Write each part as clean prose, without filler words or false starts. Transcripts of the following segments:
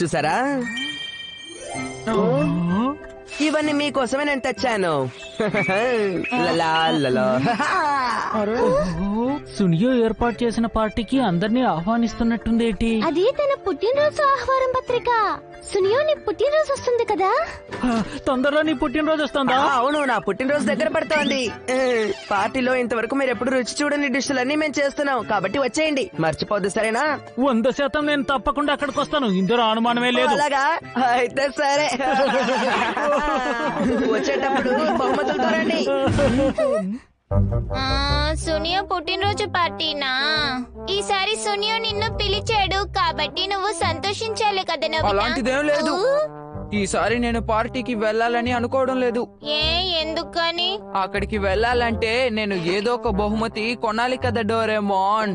చూసారా, ఇవన్నీ మీకోసమే నేను తెచ్చాను. సునియో ఏర్పాటు చేసిన పార్టీకి అందరినీ ఆహ్వానిస్తున్నట్టుందేంటి? అది తన పుట్టినరోజు ఆహ్వానం పత్రిక. సునియో నీ పుట్టినరోజు వస్తుంది కదా. తొందరలో నీ పుట్టినరోజు వస్తుందా? అవును, నా పుట్టినరోజు దగ్గర పడుతోంది. పార్టీలో ఇంతవరకు మీరు ఎప్పుడు రుచి చూడని డిష్లన్నీ మేము చేస్తున్నాం, కాబట్టి వచ్చేయండి, మర్చిపోద్దు సరేనా? 100% నేను తప్పకుండా అక్కడికి వస్తాను, ఇందులో అనుమానమే లేదు. అలాగా అయితే సరే. వచ్చేటప్పుడు బహుమతులతో రండి. సునియో పుట్టినరోజు పార్టీనా? ఈసారి సునియో నిన్ను పిలిచాడు కాబట్టి నువ్వు సంతోషించాలి కదా నోబితా. అలాంటిదేం లేదు. ఈసారి నేను పార్టీకి వెళ్ళాలని అనుకోవడం లేదు. ఎందుకని? అక్కడికి వెళ్ళాలంటే నేను ఏదో ఒక బహుమతి కొనాలి కదా డోరేమోన్.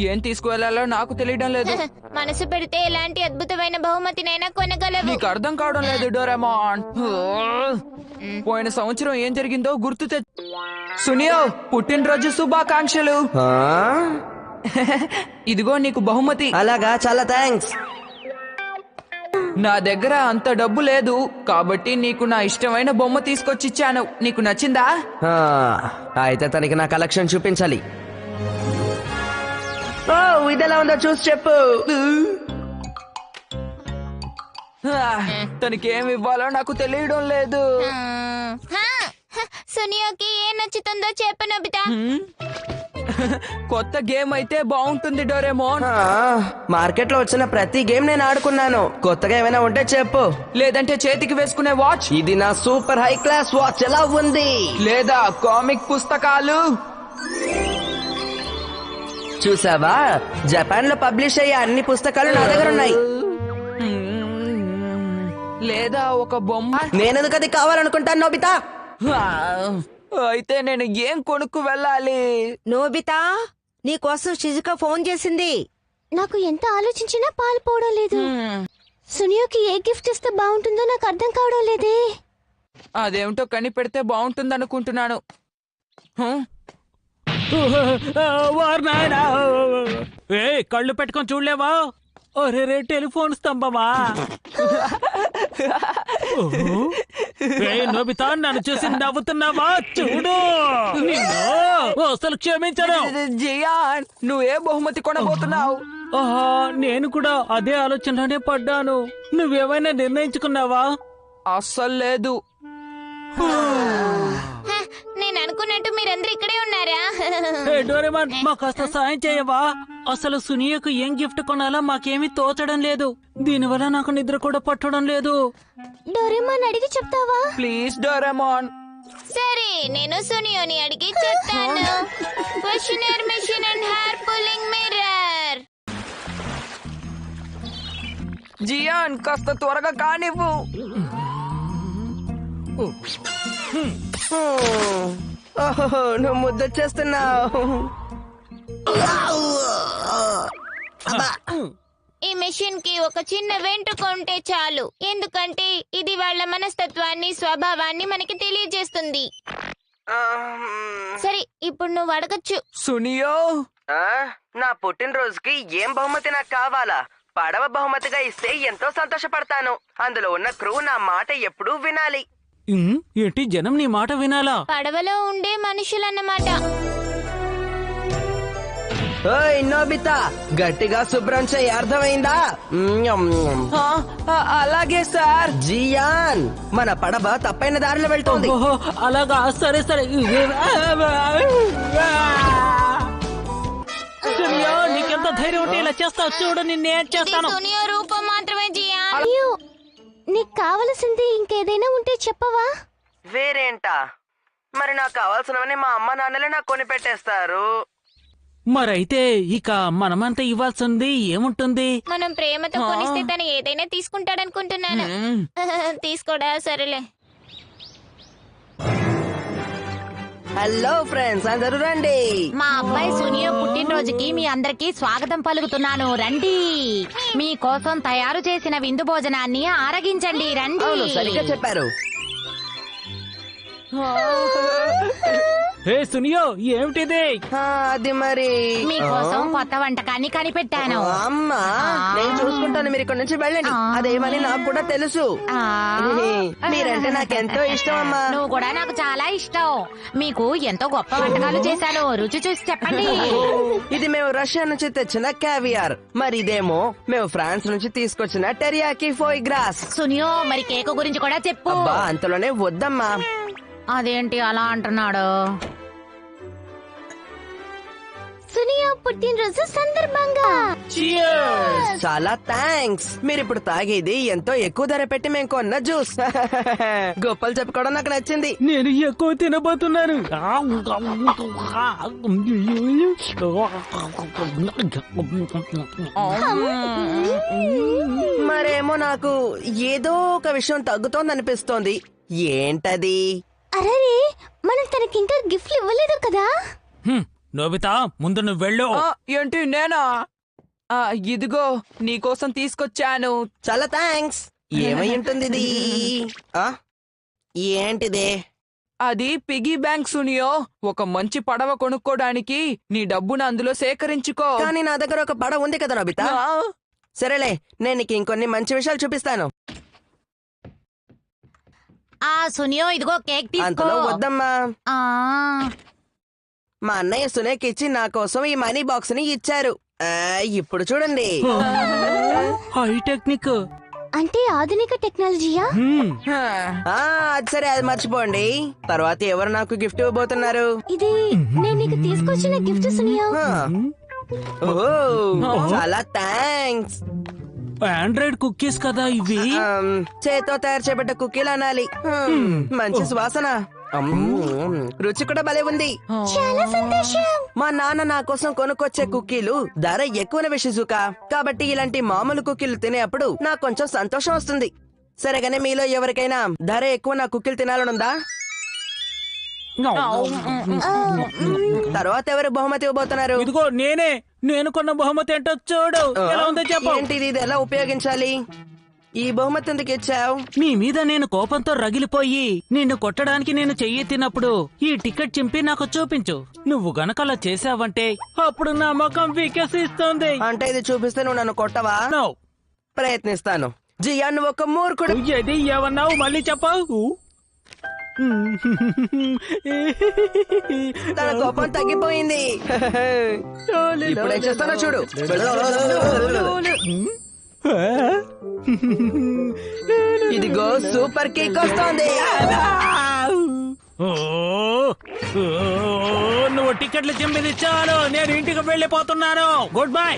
ఏం తీసుకువెళ్లాలో నాకు తెలియడం లేదు. మనసు పెడితే ఎలాంటి అద్భుతమైన బహుమతినైనా కొనగలవు. నీకు అర్థం కావడం లేదు డోరేమోన్. పోయిన సంవత్సరం ఏం జరిగిందో గుర్తు సునియో, పుట్టినరోజు శుభాకాంక్షలు. ఇదిగో నీకు బహుమతి. అలాగా, చాలా థ్యాంక్స్. నా దగ్గర అంత డబ్బు లేదు కాబట్టి నీకు నా ఇష్టమైన బొమ్మ తీసుకొచ్చిచ్చాను. నీకు నచ్చిందా? అయితే తనకి నా కలెక్షన్ చూపించాలి. ఇదెలా ఉందో చూసి చెప్పు. తనకేం ఇవ్వాలో నాకు తెలియడం లేదు. సునియోకి ఏం నచ్చుతుందో చెప్పు నోబితా. కొత్త గేమ్ అయితే బాగుంటుంది డోరేమోన్. మార్కెట్ లో వచ్చిన ప్రతి గేమ్ నేను ఆడుకున్నాను. కొత్తగా ఏమైనా ఉంటే చెప్పు. లేదంటే చేతికి వేసుకునే వాచ్. ఇది నా సూపర్ హై క్లాస్ వాచ్ ఎలా ఉంది? లేదా కామిక్ పుస్తకాలు. చూసావా, జపాన్ లో పబ్లిష్ అయ్యే అన్ని పుస్తకాలు నా దగ్గర ఉన్నాయి. లేదా ఒక బొమ్మ. నేనెందుకు అది కావాలనుకుంటాను నోబితా? అయితే నేను ఏం కొనుక్కు వెళ్ళాలి? నోబితా, నీకోసం షిజుకా ఫోన్ చేసింది. నాకు ఎంత ఆలోచించినా పాలు పోవడం లేదు. సునియోకి ఏ గిఫ్ట్ ఇస్తే బాగుంటుందో నాకు అర్థం కావడం లేదే. అదేమిటో కనిపెడితే బాగుంటుంది అనుకుంటున్నాను. కళ్ళు పెట్టుకొని చూడలేవా? ఒరే టెలిఫోన్ స్తంభమా! నోబితా, నన్ను చూసి నవ్వుతున్నావా? చూడు, అసలు క్షమించను. జియాన్, నువ్వే బహుమతి కొనబోతున్నావు? నేను కూడా అదే ఆలోచనలోనే పడ్డాను. నువ్వేమైనా నిర్ణయించుకున్నావా? అస్సలు లేదు. నేను అనుకున్నట్టు మీరందరూ ఇక్కడే ఉన్నారా? డోరేమాన్, మా కాస్త సాయం చేయవా? అసలు సునియకు ఏం గిఫ్ట్ కొనాలో మాకేమీ తోచడం లేదు. దీనివల్ల నాకు నిద్ర కూడా పట్టడం లేదు. డోరేమాన్ అడిగి చెప్తావా? Please Doraemon. సరే, నేను సునియోని అడిగి చెప్తాను. Questioner machine and hair pulling mirror. Gian, కాస్త త్వరగా కానివ్వు. నువ్వు ముద్దొచ్చేస్తున్నావు. ఈ మెషిన్ కి ఒక చిన్న వెంట్రుక ఉంటే చాలు, ఎందుకంటే ఇది వాళ్ళ మనస్తత్వాన్ని, స్వభావాన్ని మనకి తెలియజేస్తుంది. సరే, ఇప్పుడు నువ్వు అడగచ్చు. సునియో, నా పుట్టినరోజుకి ఏం బహుమతి నాకు కావాలా? పడవ బహుమతిగా ఇస్తే ఎంతో సంతోషపడతాను. అందులో ఉన్న క్రూ నా మాట ఎప్పుడూ వినాలి. ఏంటి, జనం నీ మాట వినాలా? పడవలో ఉండే మనుషులన్నమాట. ఓయ్ నోబితా, గట్టిగా శుభ్రం చేయి, అర్థమైందా? అలాగే సార్. జియాన్, మన పడవ తప్పైన దారిలో వెళ్తోంది. అలాగా, సరే సరే. నీకెంత ధైర్యం ఉంటే ఇలా చేస్తావు? చూడు, నిన్నేం చేస్తాను. సునియో రూపం మాత్రమే జియాన్. నీకు కావలసింది ఇంకేదైనా ఉంటే చెప్పవా? వేరేంటా? మరి నాకు కావాల్సినవని మా అమ్మ నాన్నలే నాకు కొని పెట్టేస్తారు. మరైతే ఇక మనమంతా ఇవ్వాల్సింది ఏముంటుంది? మనం ప్రేమతో కొనిస్తే తను ఏదైనా తీసుకుంటాడనుకుంటున్నాను. తీసుకోడా? సరేలే. హలో ఫ్రెండ్స్, అందరూ రండి. మా అబ్బాయి సునియో పుట్టినరోజుకి మీ అందరికీ స్వాగతం పలుకుతున్నాను. రండి, మీకోసం తయారు చేసిన విందు భోజనాన్ని ఆరగించండి. రండి. సరిగ్గా చెప్పారు. హే సునియో ఏమిటిది? అది మరి మీకోసం కొత్త వంటకాన్ని కనిపెట్టాను. అమ్మా నేను చూసుకుంటాను, మీరు ఇక్కడ నుంచి వెళ్ళండి. అదేమని నాకు కూడా తెలుసు. ఆ, మీరంటే నాకెంతో ఇష్టం అమ్మా. నువ్వు కూడా నాకు చాలా ఇష్టం. మీకు ఎంతో గొప్ప వంటకాలు చేశాను, రుచి చూసి చెప్పండి. ఇది మేము రష్యా నుంచి తెచ్చిన క్యావియార్, మరి ఇదేమో మేము ఫ్రాన్స్ నుంచి తీసుకొచ్చిన టెరియాకి ఫోయ్ గ్రాస్. సునియో మరి కేక్ గురించి కూడా చెప్పు. అబ్బా అంతలోనే వద్దమ్మా. అదేంటి అలా అంటున్నాడు? సునియో పుట్టినరోజు సందర్భంగా చాలా థ్యాంక్స్. మీరు ఇప్పుడు తాగేది ఎంతో ఎక్కువ ధర పెట్టి మేము కొన్న జ్యూస్. గొప్పలు చెప్పుకోవడం నాకు నచ్చింది. నేను ఎక్కువ తినబోతున్నాను. మరేమో నాకు ఏదో ఒక విషయం తగ్గుతోంది అనిపిస్తోంది. ఏంటది? అరే మనం తనకింకా గిఫ్ట్లు ఇవ్వలేదు కదా. హ్మ్, నోబితా ముందు నువ్వు వెళ్ళు. ఏంటి నేనా? ఇదిగో నీకోసం తీసుకొచ్చాను. చాలా థ్యాంక్స్. ఏమై ఉంటుంది ఇది? ఆ? ఏంటిదే? అది పిగీ బ్యాంక్ సునియో. ఒక మంచి పడవ కొనుక్కోడానికి నీ డబ్బును అందులో సేకరించుకో. కానీ నా దగ్గర ఒక పడ ఉంది కదా నోబితా. ఆ, సరేలే, నేను నీకు ఇంకొన్ని మంచి విషయాలు చూపిస్తాను. సునియో ఇదిగో కేక్ తీసుకో. అంతలో వద్దమ్మా. ఆ, మా అన్నయ్య సునేక్ ఇచ్చి నా కోసం ఈ మనీ బాక్స్ ని ఇచ్చారు. ఇప్పుడు చూడండి. High technique. అంటే ఆధునిక టెక్నాలజీయా? అది సరే, అది మర్చిపోండి. తర్వాత ఎవరు నాకు గిఫ్ట్ ఇవ్వబోతున్నారు? ఇది నేను నీకు తీసుకొచ్చిన గిఫ్ట్ సునియో. చాలా థ్యాంక్స్. ఆండ్రాయిడ్ కుకీస్ కదా ఇవి. చేతో తయారు చేయబడ్డ కుకీలు అనాలి. మంచి సువాసన. రుచి కూడా భలే ఉంది. చాలా సంతోషం. మా నాన్న నా కోసం కొనుక్కొచ్చే కుకీలు ధర ఎక్కువనవి షిజుకా. కాబట్టి ఇలాంటి మామూలు కుకీలు తినేప్పుడు నాకు కొంచెం సంతోషం వస్తుంది. సరేగానే మీలో ఎవరికైనా ధర ఎక్కువ నా కుకీలు తినాలనుందా? తర్వాత ఎవరు బహుమతి ఇవ్వబోతున్నారు? ఇదిగో నేనే. నేను కొన్న బహుమతి ఏంటో చూడు. ఎలా ఉందో చెప్పు. ఏంటిది? ఇది ఎలా ఉపయోగించాలి? ఈ బహుమతి ఎందుకు ఇచ్చావు? నీ మీద నేను కోపంతో రగిలిపోయి నిన్ను కొట్టడానికి నేను చెయ్యెత్తినప్పుడు ఈ టికెట్ చింపి నాకు చూపించు. నువ్వు గనక అలా చేసావంటే అప్పుడు నా ముఖం వికసిస్తుంది. అంటే ఇది చూపిస్తే నువ్వు నన్ను కొట్టవా? No. ప్రయత్నిస్తాను. జియా నువ్వు ఒక మూర్ఖుడు. ఏది ఏమన్నావు? మళ్ళీ చెప్పు. తన కోపం తగ్గిపోయింది. ఇప్పుడేం చేస్తానో చూడు. ఇదిగో సూపర్ కేక్ వస్తోంది. నువ్వు టికెట్లు చింపింది చాలు. నేను ఇంటికి వెళ్ళిపోతున్నాను. Good bye.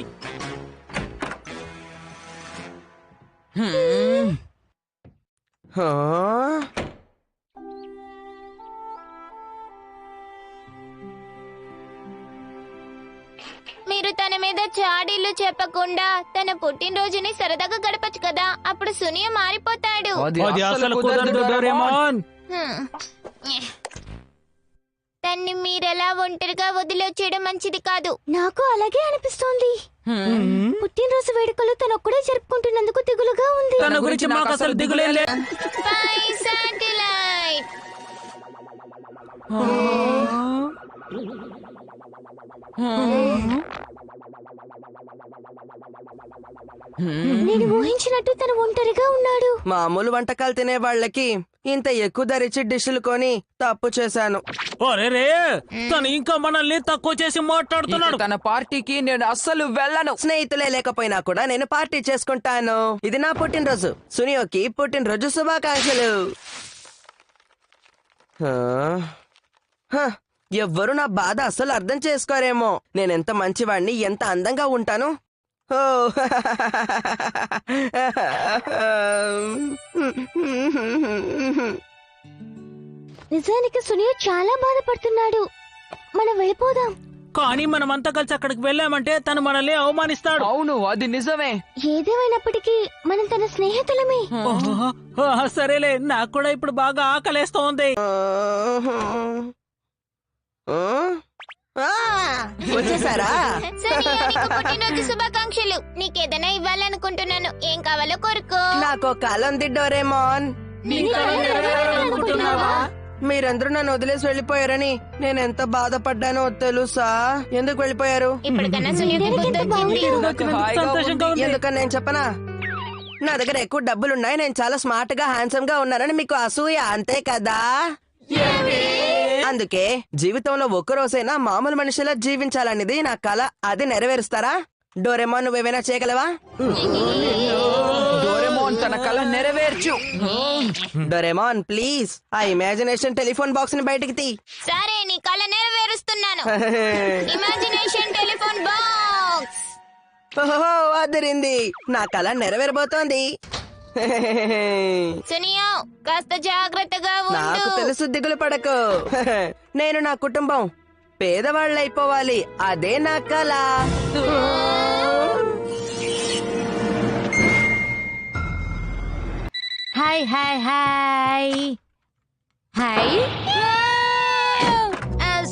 మీరు తన మీద చాడీలు చెప్పకుండా తన పుట్టినరోజుని సరదాగా గడపచ్చు కదా. అప్పుడు సునియో మారిపోతాడు. అది అసలు కుదరదు డోరేమాన్. తన్ని మీరెలా ఒంటరిగా వదిలేయడం మంచిది కాదు. నాకు అలాగే అనిపిస్తోంది. పుట్టినరోజు వేడుకలు తనొక్కడే జరుపుకుంటున్నందుకు దిగులుగా ఉంది. తన గురించి మాకు అసలు దిగులే లేదు. By satellite. నేను ఊహించినట్టు తను ఒంటరిగా ఉన్నాడు. మామూలు వంటకాలు తినే వాళ్ళకి ఇంత ఎక్కువ ధరిచి డిష్లు కొని తప్పు చేశాను. రే తను ఇంకా మనల్ని తక్కువ చేసి మాట్లాడుతున్నాడు. తన పార్టీకి నేను అస్సలు వెళ్ళను. స్నేహితులే లేకపోయినా కూడా నేను పార్టీ చేసుకుంటాను. ఇది నా పుట్టినరోజు. సునియోకి పుట్టినరోజు శుభాకాంక్షలు. ఎవ్వరు నా బాధ అస్సలు అర్థం చేసుకోరేమో. నేనెంత మంచివాణ్ణి, ఎంత అందంగా ఉంటాను. ఓ నిజానికి సునియో చాలా బాధపడుతున్నాడు. మనం వెళ్ళిపోదాం. కానీ మనమంతా కలిసి అక్కడికి వెళ్ళామంటే తను మనల్ని అవమానిస్తాడు. అవును, అది నిజమే. ఏదేమైనప్పటికీ మనం తన స్నేహితులమే. సరేలే, నాకు కూడా ఇప్పుడు బాగా ఆకలేస్తోంది. వచ్చేసారా? సునియో, నీకు పుట్టినరోజు శుభాకాంక్షలు. నీకేదైనా ఇవ్వాలనుకుంటున్నాను. ఏం కావాలో కోరుకో. నాకు కళ ఉంది డోరేమాన్. మీరందరూ నన్ను వదిలేసి వెళ్ళిపోయారని నేను ఎంత బాధపడ్డానో తెలుసా? ఎందుకు వెళ్ళిపోయారు? ఇప్పటికన్నా సునీయకి బుద్ధి వచ్చింది. నాకు హాయిగా సంతోషంగా ఉంది. ఎందుకని నేను చెప్పనా? నా దగ్గర ఎక్కువ డబ్బులున్నాయి, నేను చాలా స్మార్ట్ గా హ్యాండ్సమ్ గా ఉన్నానని మీకు అసూయ, అంతే కదా? అందుకే జీవితంలో ఒక్క రోజైనా మామూలు మనిషిలా జీవించాలనేది నా కల. అది నెరవేరుస్తారా? డోరేమాన్, నువ్వేమైనా చేయగలవా? డోరేమోన్ తన కళ నెరవేర్చు. డోరేమాన్ ప్లీజ్ ఆ ఇమాజినేషన్ టెలిఫోన్ బాక్స్ ని బయటికి తీ. సరే, నీ కళ నెరవేరుస్తున్నాను. Imagination telephone box. ఓహో, అదిరింది. నా కళ నెరవేరబోతోంది. సునియో, కాస్త జాగ్రత్తగా నాకు ఉండు. తెలుసు, దిగులు పడకు. నేను నా కుటుంబం పేదవాళ్ళైపోవాలి, అదే నా కళ. Hi hi hi hi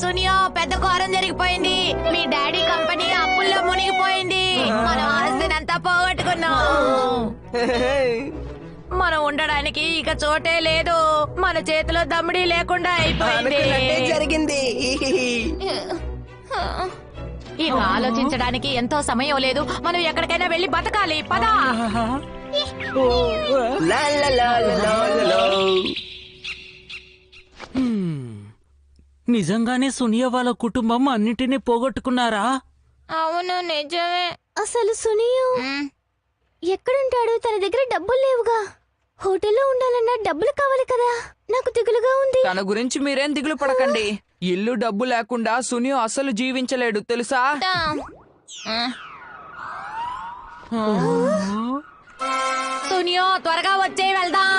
Suneo, పెద్ద ఘోరం జరిగిపోయింది. మీ డాడీ కంపెనీ అప్పుల్లో మునిగిపోయింది. మనం ఆస్తినంతా పోగొట్టుకున్నాం. మనం ఉండడానికి ఇక చోటే లేదు. మన చేతిలో దమ్మిడీ లేకుండా అయిపోయింది. అనుకున్నట్టే జరిగింది. ఇక ఆలోచించడానికి ఎంతో సమయం లేదు. మనం ఎక్కడికైనా వెళ్ళి బతకాలి. పదా. లా లా లా లా లా లా. నిజంగానే సునియా వాళ్ళ కుటుంబం అన్నిటినీ పోగొట్టుకున్నారా? అవును, నిజమే. అసలు సునీయు ఎక్కడుంటాడు? తన దగ్గర డబ్బులు లేవుగా. హోటల్లో ఉండాలన్నా డబ్బులు కావాలి కదా. నాకు దిగులుగా ఉంది. తన గురించి మీరేం దిగులు పడకండి. ఇల్లు డబ్బు లేకుండా సునియో అసలు జీవించలేడు, తెలుసా? సునియో, త్వరగా వచ్చే వెళ్దాం.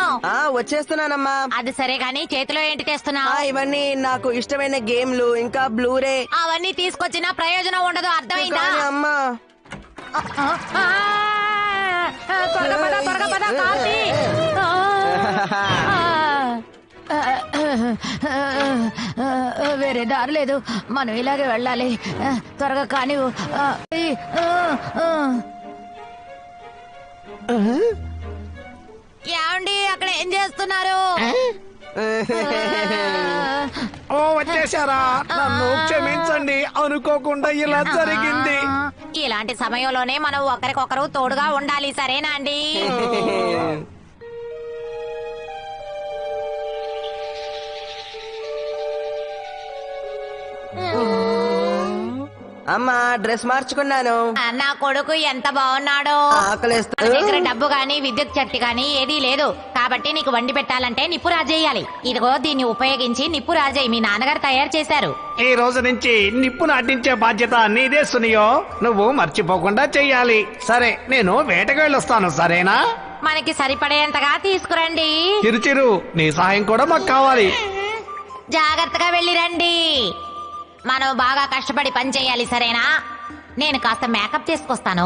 వచ్చేస్తున్నానమ్మా. అది సరే గాని చేతిలో ఏంటి తెస్తున్నావు? ఇవన్నీ నాకు ఇష్టమైన గేమ్లు, ఇంకా బ్లూరే. అవన్నీ తీసుకొచ్చినా ప్రయోజనం ఉండదు, అర్థమైందా? కానీ అమ్మా, త్వరగా పద, త్వరగా పద, కార్తీ. వేరే దారి లేదు, మనం ఇలాగే వెళ్ళాలి. త్వరగా కానీ. ఏమండి, అక్కడ ఏం చేస్తున్నారు? ఓ వచ్చేసారా? నన్ను క్షమించండి, అనుకోకుండా ఇలా జరిగింది. ఇలాంటి సమయంలోనే మనం ఒకరికొకరు తోడుగా ఉండాలి, సరేనా అండి? అమ్మా డ్రెస్ మార్చుకున్నాను. నా కొడుకు ఎంత బాగున్నాడో. ఆకలేస్తా. మన దగ్గర డబ్బు గాని విద్యుత్ శక్తి గాని ఏదీ లేదు, కాబట్టి నీకు వండి పెట్టాలంటే నిప్పు రాజేయాలి. ఇదిగో దీన్ని ఉపయోగించి నిప్పు రాజేయి. మీ నాన్నగారు తయారు చేశారు. ఈ రోజు నుంచి నిప్పును అంటించే బాధ్యత నీదే సునియో. నువ్వు మర్చిపోకుండా చెయ్యాలి. సరే, నేను వేటకు వెళ్ళొస్తాను, సరేనా? మనకి సరిపడేంతగా తీసుకురండి. చిరుచిరు, నీ సహాయం కూడా మాకు కావాలి. జాగ్రత్తగా వెళ్ళి రండి. మనం బాగా కష్టపడి పని చేయాలి, సరేనా? నేను కాస్త మేకప్ చేసుకొస్తాను.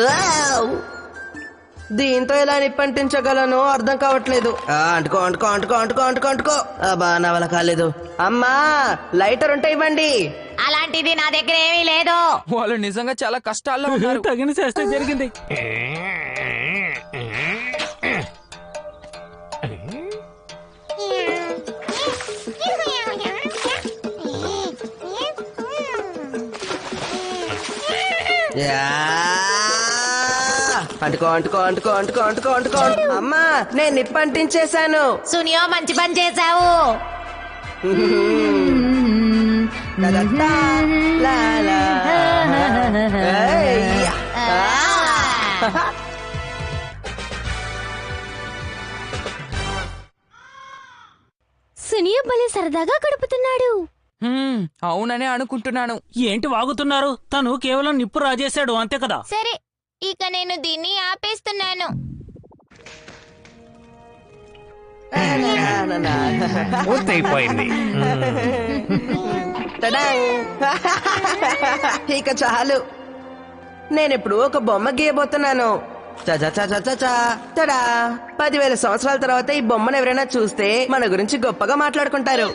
వావ్! దీంతో ఎలా నిప్పంటించగలను అర్థం కావట్లేదు. అంటుకో అంటుకో అంటుకో అంటుకో అంటుకో అంటుకో. అబ్బా, నా వల్ల కాలేదు. అమ్మా, లైటర్ ఉంటే ఇవ్వండి. అలాంటిది నా దగ్గర ఏమీ లేదు. వాళ్ళు నిజంగా చాలా కష్టాల్లో ఉన్నారు. తగిన శాస్త్రం జరిగింది. యా! అంటుకో అంటుకో అంటుకో అంటుకో అంటుకో అంటుకో. అమ్మా, నేను నిప్పంటించేశాను. సునియో, మంచి పని చేశావు. తదత్తా, లా లా. ఏయ్! సునీయు భలే సరదాగా గడుపుతున్నాడు. అవుననే అనుకుంటున్నాను. ఏంటి వాగుతున్నారు? తను కేవలం నిప్పు రాజేశాడు, అంతే కదా? సరే, ఇక నేను దీన్ని ఆపేస్తున్నాను. పూర్తయిపోయింది. టడాంగ్! ఇక చాలు. నేనిప్పుడు ఒక బొమ్మ గీయబోతున్నాను. చచా చచా చచా తడా! 10,000 సంవత్సరాల తర్వాత ఈ బొమ్మను ఎవరైనా చూస్తే మన గురించి గొప్పగా మాట్లాడుకుంటారు.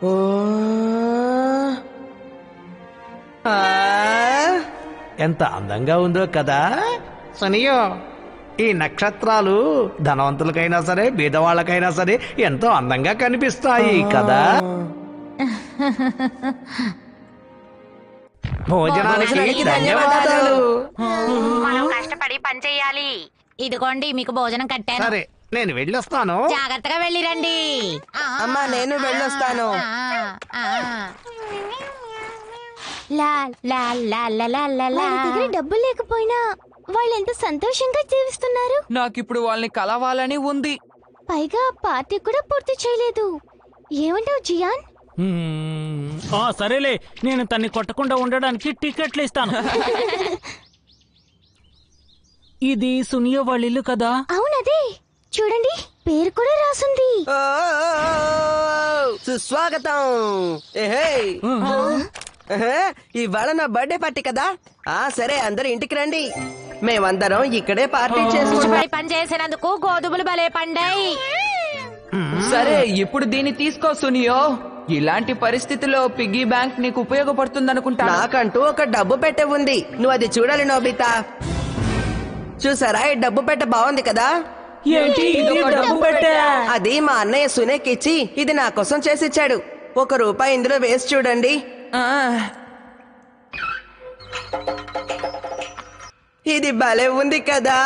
ఓ! ఎంత అందంగా ఉందో కదా సునియో. ఈ నక్షత్రాలు ధనవంతులకైనా సరే బీదవాళ్ళకైనా సరే ఎంతో అందంగా కనిపిస్తాయి కదా. భోజనానికి ధన్యవాదాలు. మనం కష్టపడి పని చెయ్యాలి. ఇదిగోండి మీకు భోజనం కట్టాను. సరే నేను వెళ్ళొస్తాను. జాగ్రత్తగా వెళ్ళిరండి. అమ్మా నేను వెళ్ళొస్తాను. లా లా లా లా లా లా లా. వాళ్ళ దగ్గర డబ్బు లేకపోయినా వాళ్ళు ఎంత సంతోషంగా జీవిస్తున్నారు. నాకిప్పుడు వాళ్ళని కలవాలని ఉంది. పైగా పార్టీ కూడా పూర్తి చేయలేదు. ఏమంటావు జియాన్? సరేలే, నేను తన్ని కొట్టకుండా ఉండడానికి టికెట్లు ఇస్తాను. ఇది సునియో వాళ్ళ ఇల్లు కదా? అవునదే, చూడండి పేరు కూడా రాసుంది. ఓ, సుస్వాగతం. ఏహే. ఏహే, ఇవాళ నా బర్త్డే పార్టీ కదా. సరే అందరూ ఇంటికి రండి. మేమందరం ఇక్కడే పార్టీ చేసుకుంటాం. కష్టపడి పని చేసినందుకు గోధుమలు భలే పండాయి. సరే ఇప్పుడు దీన్ని తీసుకో సునియో. ఇలాంటి పరిస్థితిలో పిగ్గీ బ్యాంక్ నీకు ఉపయోగపడుతుందనుకుంటా. నాకంటూ ఒక డబ్బు పెట్టె ఉంది. నువ్వు అది చూడాలి నోబితా. చూసారా, ఈ డబ్బు పెట్టె బాగుంది కదా. ఏంటి ఇది డబ్బు పెట్టా? అది మా అన్నయ్య సునేక్ ఇచ్చి ఇది నా కోసం చేసిచ్చాడు. ₹1 ఇందులో వేసి చూడండి. ఆ, ఇది భలే ఉంది కదా.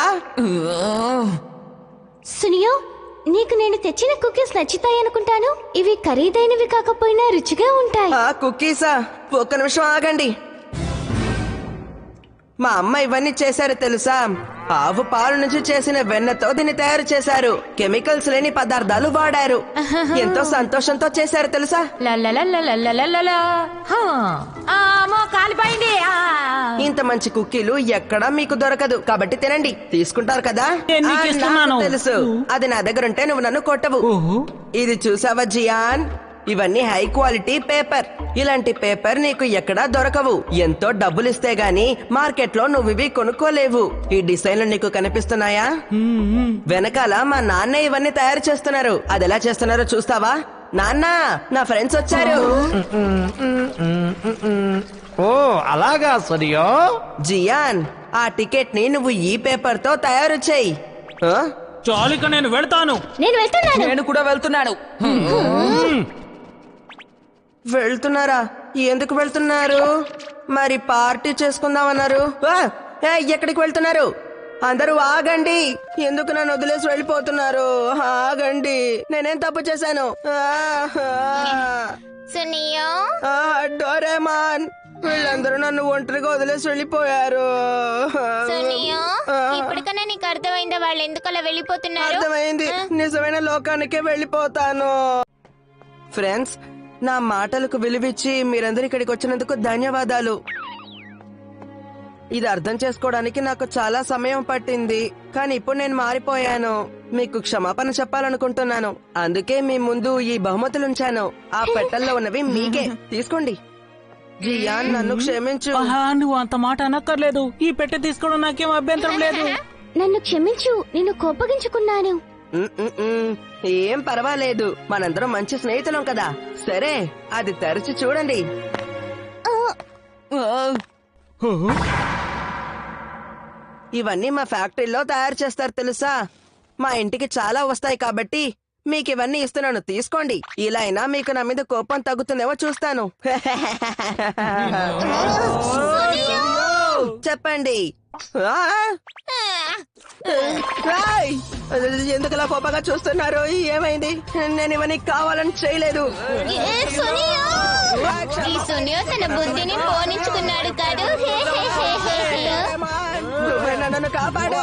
సునియో, నీకు నేను తెచ్చిన కుకీస్ నచ్చుతాయనుకుంటాను. ఇవి ఖరీదైనవి కాకపోయినా రుచిగా ఉంటాయి. కుకీసా? ఒక్క నిమిషం ఆగండి. మా అమ్మ ఇవన్నీ చేశారు తెలుసా. ఆవు పాలు నుంచి చేసిన వెన్నతో దీన్ని తయారు చేశారు. కెమికల్స్ లేని పదార్థాలు వాడారు. ఎంతో సంతోషంతో చేశారు తెలుసా. లలలలలలలలల. హా. కాలిపోయింది. ఇంత మంచి కుకీలు ఎక్కడా మీకు దొరకదు. కాబట్టి తినండి. తీసుకుంటారు కదా. నేను నీకు నాకు ఇస్తున్నాను. తెలుసు, అది నా దగ్గర ఉంటే నువ్వు నన్ను కొట్టవు. ఓహో. ఇది చూసావా జియాన్, ఇవన్నీ హై క్వాలిటీ పేపర్. ఇలాంటి పేపర్ నీకు ఎక్కడా దొరకవు. ఎంతో డబ్బులిస్తే గాని మార్కెట్ లో నువ్వు ఇవి కొనుక్కోలేవు. ఈ డిజైన్లు నీకు కనిపిస్తున్నాయా? వెనకాల మా నాన్న ఇవన్నీ తయారు చేస్తున్నారు. అది ఎలా చేస్తున్నారో చూస్తావా? నాన్న, నా ఫ్రెండ్స్ వచ్చారు. ఓ అలాగా సునియో. జియాన్, ఆ టికెట్ ని నువ్వు ఈ పేపర్ తో తయారు చేయి. చాలిక నేను వెళ్తాను. నేను వెళ్తున్నాను. నేను కూడా వెళ్తున్నాను. వెళ్తున్నారా? ఎందుకు వెళ్తున్నారు? మరి పార్టీ చేసుకుందామన్నారు. ఎక్కడికి వెళ్తున్నారు? అందరూ ఆగండి. ఎందుకు నన్ను వదిలేసి వెళ్ళిపోతున్నారు? ఆగండి, నేనేం తప్పు చేశాను? సునియో, డోరేమాన్, వీళ్ళందరూ నన్ను ఒంటరిగా వదిలేసి వెళ్ళిపోయారు. సునియో, ఇప్పటికన్నా నీకు అర్థమైందా వాళ్ళు ఎందుకు అలా వెళ్ళిపోతున్నారు? అర్థమైంది. నిజమైన లోకానికే వెళ్ళిపోతాను. ఫ్రెండ్స్, నా మాటలకు విలువిచ్చి మీరందరూ ఇక్కడికి వచ్చినందుకు ధన్యవాదాలు. ఇది అర్థం చేసుకోవడానికి నాకు చాలా సమయం పట్టింది, కానీ ఇప్పుడు నేను మారిపోయాను. మీకు క్షమాపణ చెప్పాలనుకుంటున్నాను. అందుకే మీ ముందు ఈ బహుమతులు ఉంచాను. ఆ పెట్టెల్లో ఉన్నవి మీకే. తీసుకోండి. జియాన్, నన్ను క్షమించు. నువ్వు అంత మాట అనక్కర్లేదు. ఈ పెట్టె తీసుకోవడం నాకేం అభ్యంతరం లేదు. నన్ను క్షమించు, నేను కోపగించుకున్నాను. ఏం పర్వాలేదు, మనందరం మంచి స్నేహితులం కదా. సరే, అది తెరచి చూడండి. ఇవన్నీ మా ఫ్యాక్టరీలో తయారు చేస్తారు తెలుసా. మా ఇంటికి చాలా వస్తాయి కాబట్టి మీకు ఇవన్నీ ఇస్తున్నాను. తీసుకోండి. ఇలా అయినా మీకు నా మీద కోపం తగ్గుతుందేమో చూస్తాను. చెప్పండి. ఎందుకు ఇలా కోపంగా చూస్తున్నారు? ఏమైంది? నేను ఇవన్నీ కావాలని చేయలేదు. ఈ సునియో తన బుద్ధిని పోనించుకున్నాడు కాదు. నన్ను కాపాడు.